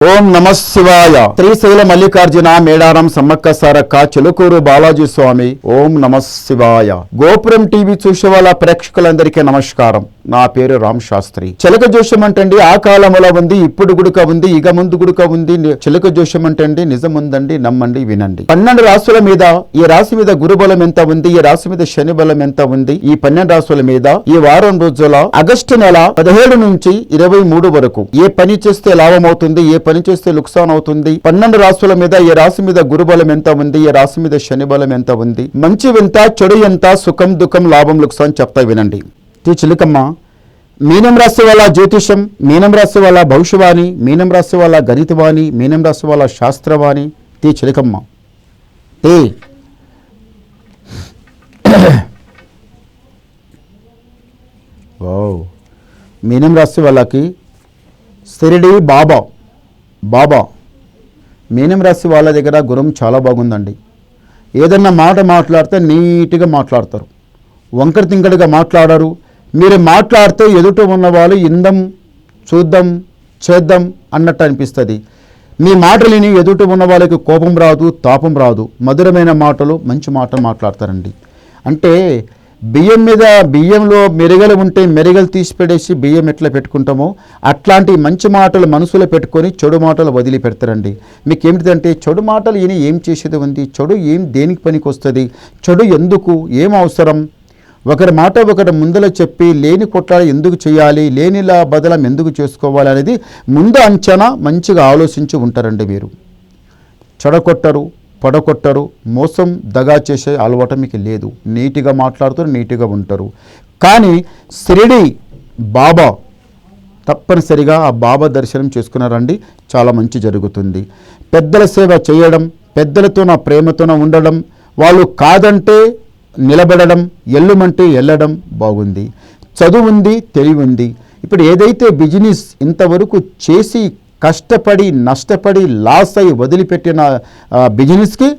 ఓం నమ శివాయ. శ్రీశైల మల్లికార్జున మేడారం సమ్మక్క సారక్క చిలుకూరు బాలాజీ స్వామి. ఓం నమ శివాయ. గోపురం టీవీ చూసే వాళ్ళ ప్రేక్షకులందరికీ నమస్కారం. నా పేరు రామ్ శాస్త్రి. చిలక జోషం అంటండి ఆ కాలంలో ఉంది, ఇప్పుడు గుడుక ఉంది, ఇక ముందు గుడుక ఉంది. చిలక జోషం అంటండి నిజం ఉందండి, నమ్మండి, వినండి. 12 రాసుల మీద ఈ రాశి మీద గురుబలం ఎంత ఉంది, ఈ రాశి మీద శని బలం ఎంత ఉంది, ఈ 12 రాసుల మీద ఈ వారం రోజుల ఆగస్టు నెల 17 నుంచి 23 వరకు ఏ పని చేస్తే లాభం అవుతుంది, ఏ పని చేస్తే లుక్సాన్ అవుతుంది, 12 రాశుల మీద ఈ రాశి మీద గురుబలం ఎంత ఉంది, ఈ రాశి మీద శని బలం ఎంత ఉంది, మంచి ఎంత చెడు ఎంత, సుఖం దుఃఖం లాభం లుక్సాన్ చెప్తా వినండి. చిలుకమ్మ, మీనం రాశి వాళ్ళ జ్యోతిషం, మీనం రాశి వాళ్ళ భవిష్యవాణి, మీనం రాశి వాళ్ళ గణితవాణి, మీనం రాశి వాళ్ళ శాస్త్రవాణి. చిలుకమ్మ మీనం రాశి వాళ్ళకి సిరిడి బాబా మీనం రాశి వాళ్ళ దగ్గర గురం చాలా బాగుందండి. ఏదన్నా మాట మాట్లాడితే నీట్గా మాట్లాడతారు, వంకర తింకడిగా మాట్లాడరు. మీరు మాట్లాడితే ఎదుట ఉన్న వాళ్ళు ఇందం చూద్దాం చేద్దాం అన్నట్టు అనిపిస్తుంది. మీ మాటలు విని ఎదుట ఉన్న వాళ్ళకి కోపం రాదు, తాపం రాదు. మధురమైన మాటలు, మంచి మాటలు మాట్లాడతారండి. అంటే బియ్యంలో మెరుగలు ఉంటే మెరుగలు తీసి పెట్టేసి బియ్యం ఎట్లా పెట్టుకుంటామో అట్లాంటి మంచి మాటలు మనసులో పెట్టుకొని చెడు మాటలు వదిలిపెడతారండి. మీకు ఏమిటంటే చెడు మాటలు ఈయన ఏం చేసేది ఉంది, చెడు దేనికి పనికి వస్తుంది, చెడు ఎందుకు, ఏం అవసరం, ఒకరి మాట ఒకరి ముందర చెప్పి లేని కొట్లాడ ఎందుకు చేయాలి, లేనిలా బదలం ఎందుకు చేసుకోవాలి అనేది ముందు అంచనా మంచిగా ఆలోచించి ఉంటారండి. మీరు చెడకొట్టరు, పడకొట్టరు, మోసం దగా చేసే అలవాటు మీకు లేదు. నీట్గా మాట్లాడుతారు, నీట్గా ఉంటారు. కానీ షిరిడి బాబా తప్పనిసరిగా ఆ బాబా దర్శనం చేసుకున్నారండి, చాలా మంచి జరుగుతుంది. పెద్దల సేవ చేయడం, పెద్దలతో నా ప్రేమతోన ఉండడం, వాళ్ళు కాదంటే నిలబడడం, ఎల్లుమంటే వెళ్ళడం బాగుంది. చదువు ఉంది, తెలివి ఉంది. ఇప్పుడు ఏదైతే బిజినెస్ ఇంతవరకు చేసి కష్టపడి నష్టపడి లాస్ అయ్యి వదిలిపెట్టిన బిజినెస్కి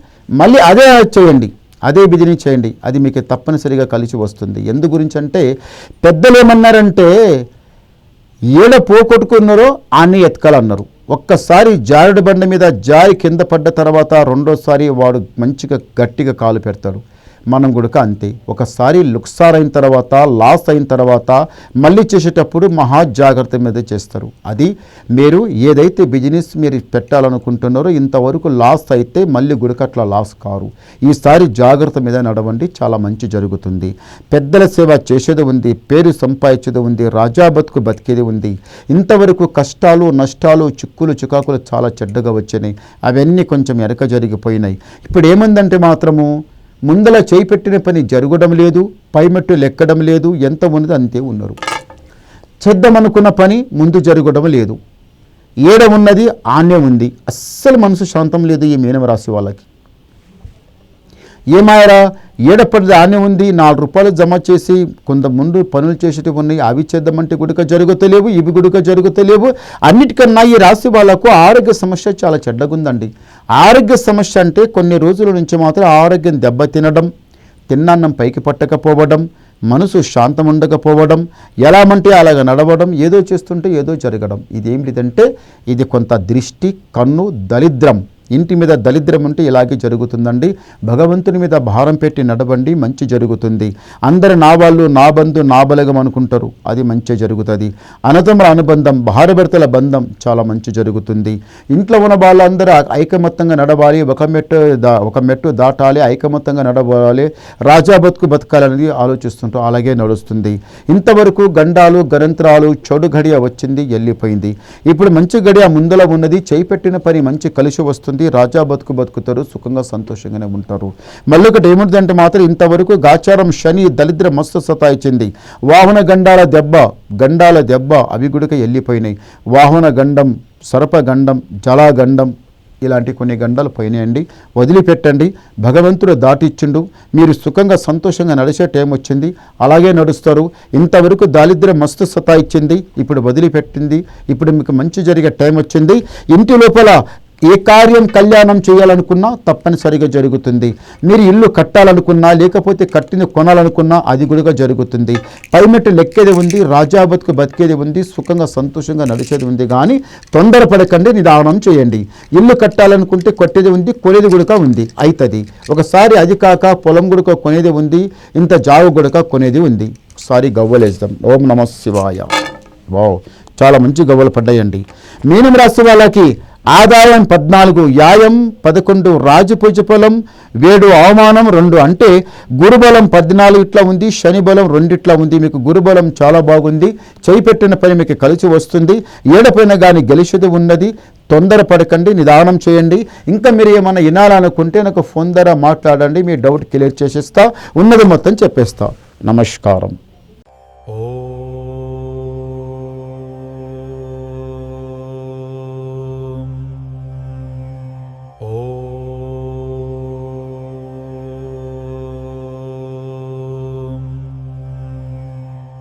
మళ్ళీ అదే చేయండి, అదే బిజినెస్ చేయండి. అది మీకు తప్పనిసరిగా కలిసి వస్తుంది. ఎందు గురించి అంటే పెద్దలు ఏమన్నారంటే ఏడ పోగొట్టుకున్నారో అన్ని ఎతకాలన్నారు. ఒక్కసారి జారుడు బండ మీద జారి కింద పడ్డ తర్వాత రెండోసారి వాడు మంచిగా గట్టిగా కాలు పెడతాడు. మనం కూడా అంతే. ఒకసారి లుక్సార్ అయిన తర్వాత, లాస్ అయిన తర్వాత మళ్ళీ చేసేటప్పుడు మహా జాగ్రత్త మీద చేస్తారు. అది మీరు ఏదైతే బిజినెస్ మీరు పెట్టాలనుకుంటున్నారో ఇంతవరకు లాస్ అయితే మళ్ళీ గుడికట్ల లాస్ కారు. ఈసారి జాగ్రత్త మీద నడవండి, చాలా మంచి జరుగుతుంది. పెద్దల సేవ చేసేది ఉంది, పేరు సంపాదించేది ఉంది, రాజా బతుకు బతికేది ఉంది. ఇంతవరకు కష్టాలు నష్టాలు చిక్కులు చికాకులు చాలా చెడ్డగా వచ్చినాయి, అవన్నీ కొంచెం వెనక జరిగిపోయినాయి. ఇప్పుడు ఏముందంటే మాత్రము ముందల చేయి పెట్టిన పని జరగడం లేదు, పైమెట్టు లెక్కడం లేదు, ఎంత ఉన్నది అంతే ఉన్నారు. చేద్దామనుకున్న పని ముందు జరగడం లేదు, ఏడ ఉన్నది ఆనే ఉంది. అస్సలు మనసు శాంతం లేదు ఈ మీనం రాశి వాళ్ళకి. ఏమాయరా ఏడప్పటిది ఆనే ఉంది, 4 రూపాయలు జమ చేసి కొంత ముందు పనులు చేసేటి ఉన్నాయి, అవి చేద్దామంటే గుడిక జరుగుతలేవు, ఇవి గుడిక జరుగుతలేవు. అన్నిటికన్నా ఈ రాశి వాళ్ళకు ఆరోగ్య సమస్య చాలా చెడ్డగుందండి. ఆరోగ్య సమస్య అంటే కొన్ని రోజుల నుంచి మాత్రం ఆరోగ్యం దెబ్బతినడం, తిన్నాన్నం పైకి పట్టకపోవడం, మనసు శాంతం ఉండకపోవడం, ఎలామంటే అలాగ నడవడం, ఏదో చేస్తుంటే ఏదో జరగడం. ఇదేమిటంటే ఇది కొంత దృష్టి, కన్ను, దరిద్రం. ఇంటి మీద దరిద్రం ఉంటే ఇలాగే జరుగుతుందండి. భగవంతుని మీద భారం పెట్టి నడవండి, మంచి జరుగుతుంది. అందరు నా వాళ్ళు, నా బంధు, నా బలగం అనుకుంటారు, అది మంచి జరుగుతుంది. అన్నదమ్ముల అనుబంధం, భార్యాభర్తల బంధం చాలా మంచి జరుగుతుంది. ఇంట్లో ఉన్న వాళ్ళందరూ ఐకమత్యంగా నడవాలి, ఒక మెట్టు దాటాలి, ఐకమత్యంగా నడవాలి, రాజా బతుకు బతకాలనేది ఆలోచిస్తుంటాం, అలాగే నడుస్తుంది. ఇంతవరకు గండాలు గణంత్రాలు చెడు గడియ వచ్చింది, వెళ్ళిపోయింది. ఇప్పుడు మంచి గడియ ముందల ఉన్నది, చేయి పెట్టిన పని మంచి కలిసి వస్తుంది, రాజా బతుకు బతుకుతారు, సుఖంగా సంతోషంగానే ఉంటారు. మళ్ళీ ఒకటి ఏమిటిదంటే మాత్రం ఇంతవరకు గాచారం శని దరిద్ర మస్తు సతాయించింది. వాహన గండాల దెబ్బ అవి కూడా వెళ్ళిపోయినాయి. వాహన గండం, సర్పగండం, జలాగండం ఇలాంటి కొన్ని గండాలు పోయినాయండి. వదిలిపెట్టండి, భగవంతుడు దాటిచ్చిండు. మీరు సుఖంగా సంతోషంగా నడిచే టైం వచ్చింది, అలాగే నడుస్తారు. ఇంతవరకు దారిద్ర్యం మస్తు సతాయించింది, ఇప్పుడు వదిలిపెట్టింది. ఇప్పుడు మీకు మంచి జరిగే టైం వచ్చింది. ఇంటి లోపల ఏ కార్యం కళ్యాణం చేయాలనుకున్నా తప్పనిసరిగా జరుగుతుంది. మీరు ఇల్లు కట్టాలనుకున్నా, లేకపోతే కట్టిన కొనాలనుకున్నా అది కూడా జరుగుతుంది. పైమెట్టు లెక్కేది ఉంది, రాజా బతుకు బతికేది ఉంది, సుఖంగా సంతోషంగా నడిచేది ఉంది. కానీ తొందరపడకండి, నిదానం చేయండి. ఇల్లు కట్టాలనుకుంటే కట్టేది ఉంది, కొనేది కూడా ఉంది, అవుతుంది. ఒకసారి అది కాక పొలం కూడా కొనేది ఉంది, ఇంత జాగు కూడా కొనేది ఉంది. ఒకసారి గవ్వలేద్దాం. ఓం నమః శివాయ. వావ్, చాలా మంచి గవ్వలు పడ్డాయండి. మీనం రాశి వాళ్ళకి ఆదాయం 14, యాయం 11, రాజపూజ ఫలం 7, అవమానం 2. అంటే గురుబలం 14 ఇట్లా ఉంది, శని బలం 2 ఇట్లా ఉంది. మీకు గురుబలం చాలా బాగుంది. చేయిపెట్టిన పని మీకు కలిసి వస్తుంది. ఏడపైన కానీ గెలిచేది ఉన్నది. తొందరపడకండి, నిదానం చేయండి. ఇంకా మీరు ఏమైనా వినాలనుకుంటే నాకు ఫోన్ ద్వారా మాట్లాడండి, మీ డౌట్ క్లియర్ చేసేస్తా, ఉన్నది మొత్తం చెప్పేస్తా. నమస్కారం.